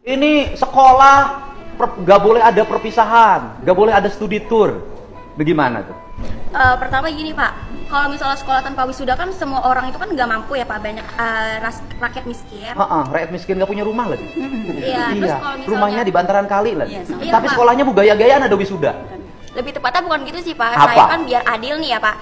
Ini sekolah nggak boleh ada perpisahan, nggak boleh ada studi tour. Bagaimana tuh? Pertama gini Pak, kalau misalnya sekolah tanpa wisuda kan semua orang itu kan nggak mampu ya Pak, banyak rakyat miskin. Rakyat miskin nggak punya rumah lagi. Iya, terus kalau misalnya rumahnya di bantaran kali lagi. Iya, Tapi Pak. Sekolahnya gaya-gayaan ada wisuda. Lebih tepatnya bukan gitu sih Pak, Apa? saya kan biar adil nih ya Pak.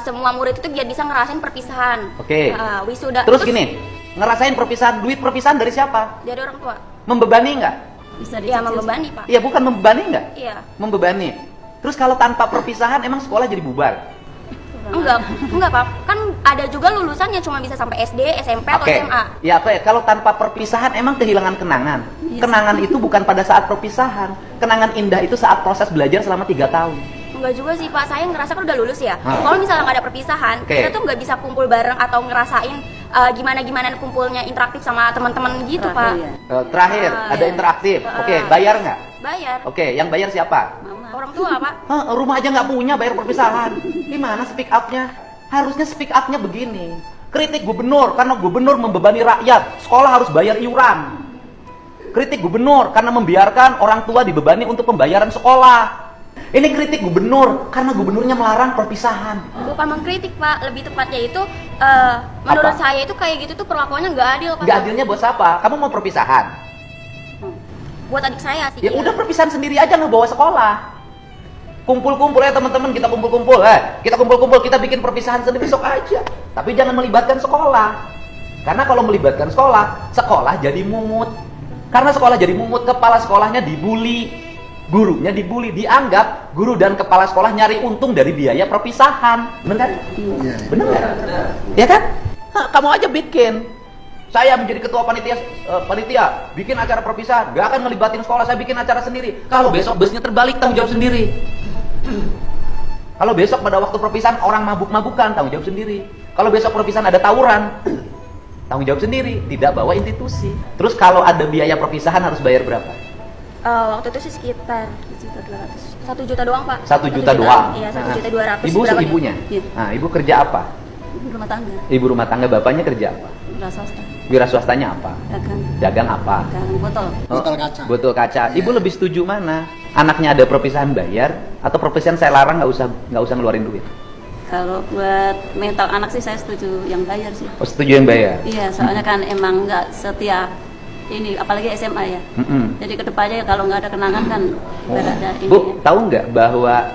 Semua murid itu biar bisa ngerasain perpisahan. Oke. Wisuda. Terus gini, ngerasain perpisahan, duit perpisahan dari siapa? Dari orang tua. Membebani nggak? Bisa dia membebani Pak. Iya, bukan membebani nggak? Iya. Membebani. Terus kalau tanpa perpisahan emang sekolah jadi bubar? Enggak Pak, kan ada juga lulusannya cuma bisa sampai SD, SMP atau SMA. Ya, kalau tanpa perpisahan emang kehilangan kenangan. Kenangan itu bukan pada saat perpisahan. Kenangan indah itu saat proses belajar selama 3 tahun. Enggak juga sih Pak, saya ngerasa kan udah lulus ya. Kalau misalnya nggak ada perpisahan, kita tuh nggak bisa kumpul bareng atau ngerasain gimana kumpulnya interaktif sama teman-teman gitu Pak. Terakhir, ada interaktif. Oke, bayar nggak? Bayar. Oke, yang bayar siapa? Orang tua Pak. Rumah aja nggak punya, bayar perpisahan. Gimana speak up-nya? Harusnya speak up-nya begini. Kritik gubernur, karena gubernur membebani rakyat. Sekolah harus bayar iuran. Kritik gubernur, karena membiarkan orang tua dibebani untuk pembayaran sekolah. Ini kritik gubernur, karena gubernurnya melarang perpisahan. Bukan mengkritik Pak, lebih tepatnya itu menurut saya itu kayak gitu tuh perlakuannya nggak adil Pak. Nggak adilnya buat siapa? Kamu mau perpisahan? Buat adik saya sih. Ya udah perpisahan sendiri aja, nggak bawa sekolah. Kumpul-kumpul ya teman-teman, kita kumpul-kumpul, kita kumpul-kumpul, kita bikin perpisahan sendiri besok aja. Tapi jangan melibatkan sekolah. Karena kalau melibatkan sekolah, sekolah jadi mungut. Karena sekolah jadi mungut, kepala sekolahnya dibully, gurunya dibully, dianggap guru dan kepala sekolah nyari untung dari biaya perpisahan. Bener kan? Iya. Bener kan? Ya kan? Kamu aja bikin. Saya menjadi ketua panitia, bikin acara perpisahan, gak akan melibatin sekolah, saya bikin acara sendiri. Kalau besok busnya terbalik, tanggung jawab sendiri. Kalau besok pada waktu perpisahan orang mabuk-mabukan, tanggung jawab sendiri. Kalau besok perpisahan ada tawuran, tanggung jawab sendiri, tidak bawa institusi. Terus kalau ada biaya perpisahan harus bayar berapa? Waktu itu sih sekitar 1 juta doang Pak. 1 juta doang? Iya, 1.200.000. Ibu ibunya? Iya. Nah, ibu kerja apa? Ibu rumah tangga. Ibu rumah tangga, bapaknya kerja apa? Wira swasta. Wira swastanya apa? Dagang. Dagang apa? Dagang botol. Botol kaca. Botol kaca. Ibu lebih setuju mana? Anaknya ada perpisahan bayar atau perpisahan saya larang nggak usah ngeluarin duit? Kalau buat mental anak sih saya setuju yang bayar sih. Oh, setuju yang bayar? Iya, soalnya kan emang nggak setiap ini, apalagi SMA ya. Jadi kedepannya kalau nggak ada kenangan kan berada ini. Bu, tahu nggak bahwa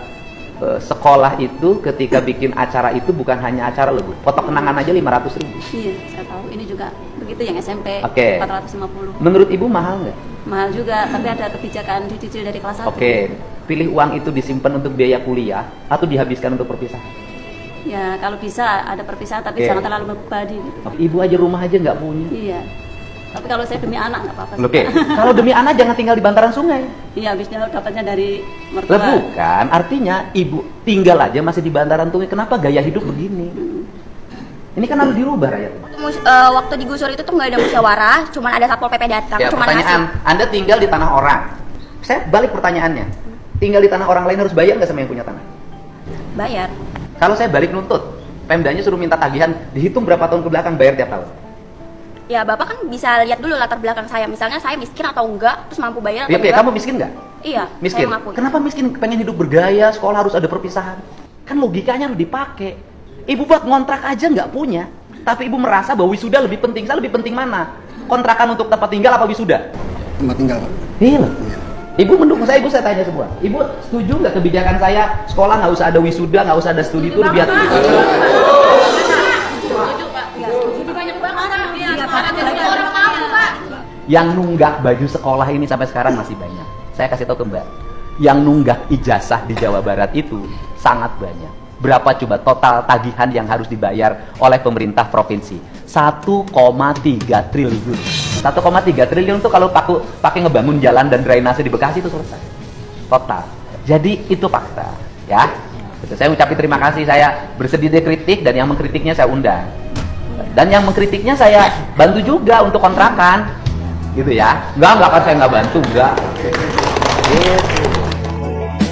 sekolah itu ketika bikin acara itu bukan hanya acara loh Bu, foto kenangan aja 500.000. Iya, saya tahu. Ini juga begitu yang SMP. Oke. 450. Menurut Ibu mahal nggak? Mahal juga, tapi ada kebijakan dicicil dari kelas 1. Oke. Pilih uang itu disimpan untuk biaya kuliah atau dihabiskan untuk perpisahan? Ya, kalau bisa ada perpisahan tapi jangan terlalu membebani gitu. Ibu aja rumah aja nggak punya. Iya. Tapi kalau saya demi anak nggak apa-apa. Oke. Kalau demi anak jangan tinggal di bantaran sungai. Iya, habisnya dapatnya dari mertua. Lah bukan, artinya ibu tinggal aja masih di bantaran sungai. Kenapa gaya hidup begini? Ini kan harus dirubah rakyat. Waktu digusur itu tuh nggak ada musyawarah, cuman ada satpol pp datang, Ya, cuman pertanyaan, Anda tinggal di tanah orang. Saya balik pertanyaannya. Tinggal di tanah orang lain harus bayar nggak sama yang punya tanah? bayar. Kalau saya balik nuntut, Pemdanya suruh minta tagihan, dihitung berapa tahun ke belakang bayar tiap tahun. Ya Bapak kan bisa lihat dulu latar belakang saya, misalnya saya miskin atau enggak, terus mampu bayar atau Oke, enggak. kamu miskin nggak? Iya, Miskin. saya mengakui. Kenapa miskin? Pengen hidup bergaya, sekolah harus ada perpisahan. Kan logikanya harus dipakai. Ibu buat ngontrak aja nggak punya, tapi ibu merasa bahwa wisuda lebih penting. Saya lebih penting mana? Kontrakan untuk tempat tinggal apa wisuda? Tempat tinggal, Pak. Iya. Iya. Ibu mendukung saya, ibu saya tanya semua. Ibu setuju nggak kebijakan saya sekolah nggak usah ada wisuda, nggak usah ada studi tour biar yang nunggak baju sekolah ini sampai sekarang masih banyak. Saya kasih tahu ke Mbak, yang nunggak ijazah di Jawa Barat itu sangat banyak. Berapa coba total tagihan yang harus dibayar oleh pemerintah provinsi? 1,3 triliun. 1,3 triliun itu kalau pakai ngebangun jalan dan drainase di Bekasi itu selesai. Total. Jadi itu fakta, ya. Betul. Saya ucapin terima kasih, saya bersedia kritik dan yang mengkritiknya saya undang. Dan yang mengkritiknya saya bantu juga untuk kontrakan. Gitu ya. Enggak kan saya nggak bantu, enggak. Gitu.